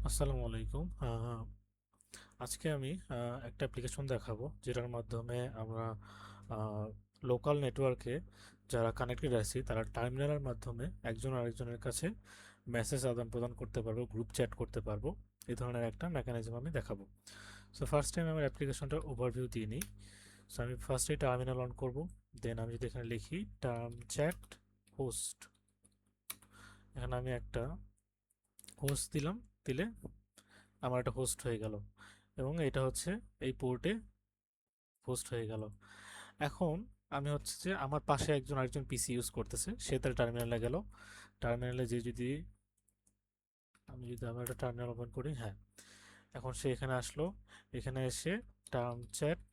আসসালামু আলাইকুম। আজকে আমি একটা অ্যাপ্লিকেশন দেখাবো যেটার মাধ্যমে আমরা লোকাল নেটওয়ার্কে যারা কানেক্টেড আছি তারা টার্মিনালের মাধ্যমে একজন আরেকজনের কাছে মেসেজ আদান প্রদান করতে পারবো, গ্রুপ চ্যাট করতে পারবো। এই ধরনের একটা মেকানিজম আমি দেখাবো। সো ফার্স্ট টাইম আমার অ্যাপ্লিকেশনটার ওভারভিউ দিয়ে নিই। সো আমি ফার্স্টে টার্মিনাল অন করব। দেন আমি যদি এখানে লিখি টার্ম চ্যাট হোস্ট, এখানে আমি একটা হোস্ট দিলাম। দিলে আমার একটা হোস্ট হয়ে গেল এবং এটা হচ্ছে এই পোর্টে হোস্ট হয়ে গেল। এখন আমি হচ্ছে যে আমার পাশে একজন আরেকজন পিসি ইউজ করতেছে, সে তার টার্মিনালে গেল। টার্মিনালে যে যদি আমি একটা টার্মিনাল ওপেন করি, হ্যাঁ, এখন সে এখানে আসলো। এখানে এসে টার্ম চ্যাট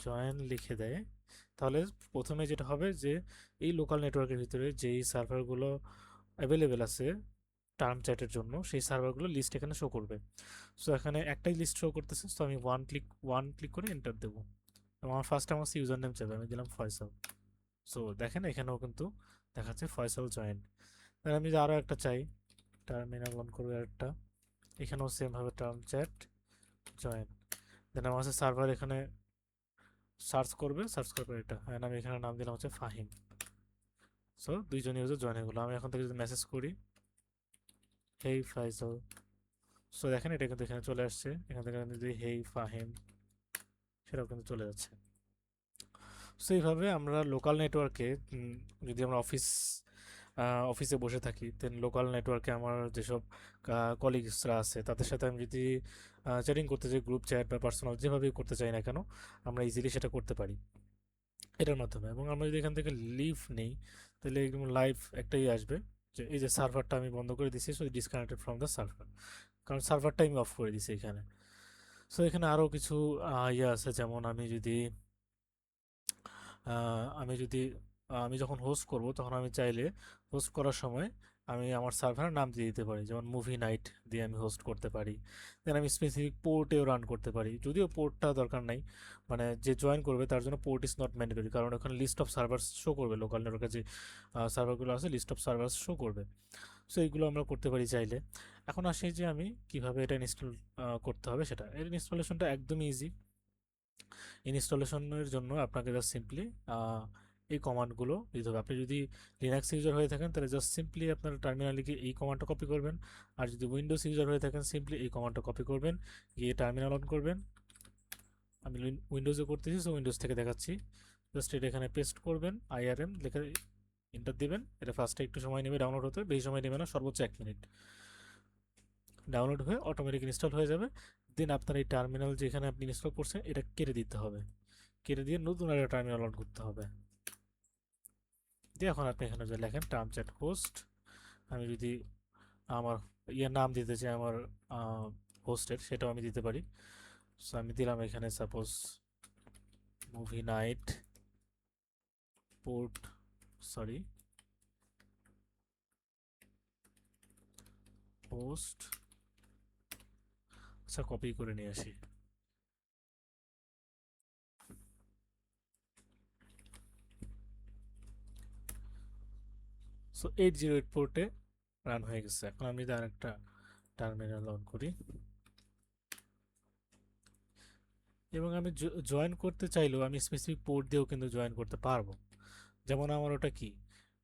জয়েন লিখে দেয়। তাহলে প্রথমে যেটা হবে যে এই লোকাল নেটওয়ার্কের ভিতরে যেই সার্ভারগুলো অ্যাভেলেবেল আছে টার্ম চ্যাটের জন্য, সেই সার্ভারগুলো লিস্ট এখানে শো করবে। সো এখানে একটাই লিস্ট শো করতেছে। সো আমি ওয়ান ক্লিক করে এন্টার দেবো। আমার ফার্স্ট আমার ইউজার নেম চাইবে, আমি দিলাম ফয়সাল। সো দেখেন এখানেও কিন্তু দেখাচ্ছে ফয়সাল জয়েন। তাহলে আমি যদি আরও একটা চাই, টার্মিনাল অন করবো একটা, এখানেও সেম ভাবে টার্ম চ্যাট জয়েন। দেন আমার কাছে সার্ভার এখানে সার্চ করবে এটা, and আমি এখানে নাম দিলাম হচ্ছে ফাহিম। সো দুইজন ইউজার জয়েন হয়ে গেলো। আমি এখন থেকে যদি মেসেজ করি হেই ফাইসাল, সো দেখেন এটা কিন্তু এখানে চলে আসছে। এখান থেকে আমি যদি হেই ফাহিম, সেটাও কিন্তু চলে যাচ্ছে। সো এইভাবে আমরা লোকাল নেটওয়ার্কে, যদি আমরা অফিসে বসে থাকি, দেন লোকাল নেটওয়ার্কে আমার যেসব কলিগসরা আছে তাদের সাথে আমি যদি চ্যাটিং করতে চাই, গ্রুপ চ্যাট বা পার্সোনাল যেভাবেই করতে চাই না কেন, আমরা ইজিলি সেটা করতে পারি এটার মাধ্যমে। এবং আমরা যদি এখান থেকে লিভ নেই, তাহলে একদম লাইভ একটাই আসবে যে এই যে সার্ভারটা আমি বন্ধ করে দিছি, so disconnected from the server, কারণ সার্ভারটা আমি অফ করে দিছি এখানে। সো এখানে আরও কিছু ইয়ে আছে, যেমন আমি যদি আমি যখন হোস্ট করব তখন আমি চাইলে হোস্ট করার সময় আমি আমার সার্ভারের নাম দিয়ে দিতে পারি, যেমন মুভি নাইট দিয়ে আমি হোস্ট করতে পারি। দেন আমি স্পেসিফিক পোর্টেও রান করতে পারি, যদিও পোর্টটা দরকার নাই। মানে যে জয়েন করবে তার জন্য পোর্ট ইজ নট ম্যান্ডেটরি, কারণ ওখানে লিস্ট অফ সার্ভার্স শো করবে, লোকাল নেটওয়ার্কে যে সার্ভারগুলো আছে লিস্ট অফ সার্ভার্স শো করবে। সো এইগুলো আমরা করতে পারি চাইলে। এখন আসি যে আমি কিভাবে এটা ইনস্টল করতে হবে সেটা। এর ইনস্টলেশনটা একদমই ইজি। ইনস্টলেশনের জন্য আপনাকে জাস্ট সিম্পলি এই কমান্ডগুলো দিতে হবে। আপনি যদি লিনাক্স ইউজার হয়ে থাকেন তাহলে জাস্ট সিম্পলি আপনার টার্মিনালে গিয়ে এই কমান্ডটা কপি করবেন। আর যদি উইন্ডোজ ইউজার হয়ে থাকেন সিম্পলি এই কমান্ডটা কপি করবেন, গিয়ে টার্মিনাল অন করবেন। আমি উইন্ডোজে করতেছি, সো উইন্ডোজ থেকে দেখাচ্ছি। জাস্ট এটা এখানে পেস্ট করবেন, আইআরএম লেখা এন্টার দিবেন। এটা ফার্স্টে একটু সময় নেবে ডাউনলোড হতে, বেশি সময় নেবে না, সর্বোচ্চ 1 মিনিট। ডাউনলোড হয়ে অটোমেটিক ইনস্টল হয়ে যাবে। দেন আপনার এই টার্মিনাল যেখানে আপনি ইনস্টল করছেন এটা কেটে দিতে হবে, কেটে দিয়ে নতুন একটা টার্মিনাল অন করতে হবে। দিয়ে এখন আপনি এখানে যে লেখেন টার্ম চ্যাট হোস্ট, আমি যদি আমার নাম দিতে চাই আমার হোস্টের, সেটাও আমি দিতে পারি। সো আমি দিলাম এখানে suppose movie night port, sorry, host. আচ্ছা, কপি করে নিয়ে আসি। সো 808 পোর্টে রান হয়ে গেছে। এখন আমি যদি আরেকটা টার্মিনাল অন করি এবং আমি জয়েন করতে চাইলেও আমি স্পেসিফিক পোর্ট দিয়েও কিন্তু জয়েন করতে পারবো। যেমন আমার ওটা কি,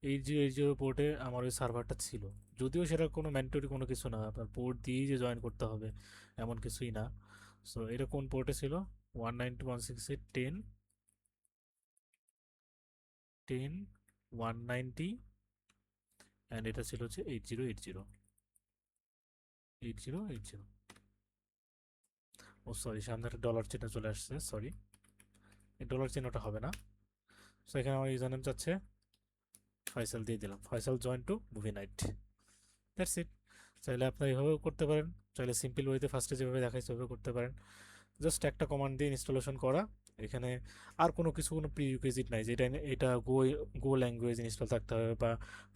এই যে পোর্টে আমার ওই সার্ভারটা ছিল, যদিও সেটা কোনো ম্যান্ডেটরি কোনো কিছু না, আপনার পোর্ট দিয়েই যে জয়েন করতে হবে এমন কিছুই না। সো এটা কোন পোর্টে ছিল, 192.168.10.10.190, অ্যান্ড এটা ছিল হচ্ছে 8080 ও সরি, সামনে একটা ডলার চিহ্ন চলে আসছে, সরি, এই ডলার চিহ্নটা হবে না। সো এখানে আমার ইউজার নেম চাচ্ছে ফয়সাল, দিয়ে দিলাম Faisal join to movie night. That's it. চাইলে আপনার এভাবেও করতে পারেন, চাইলে সিম্পল ওয়েতে ফার্স্টে যেভাবে দেখাইছে ওইভাবে করতে পারেন। জাস্ট একটা কমান্ড দিয়ে ইনস্টলেশন করা। এখানে আর কোনো কিছু, কোনো প্রি রিকুইজিট নাই যে এটা গো ল্যাঙ্গুয়েজ ইনস্টল থাকতে হবে বা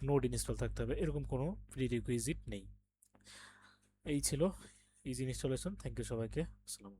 নোড ইনস্টল থাকতে হবে, এরকম কোনো প্রি রিকুইজিট নেই। এই ছিল ইজি ইনস্টলেশন। থ্যাংক ইউ সবাইকে। আসসালাম।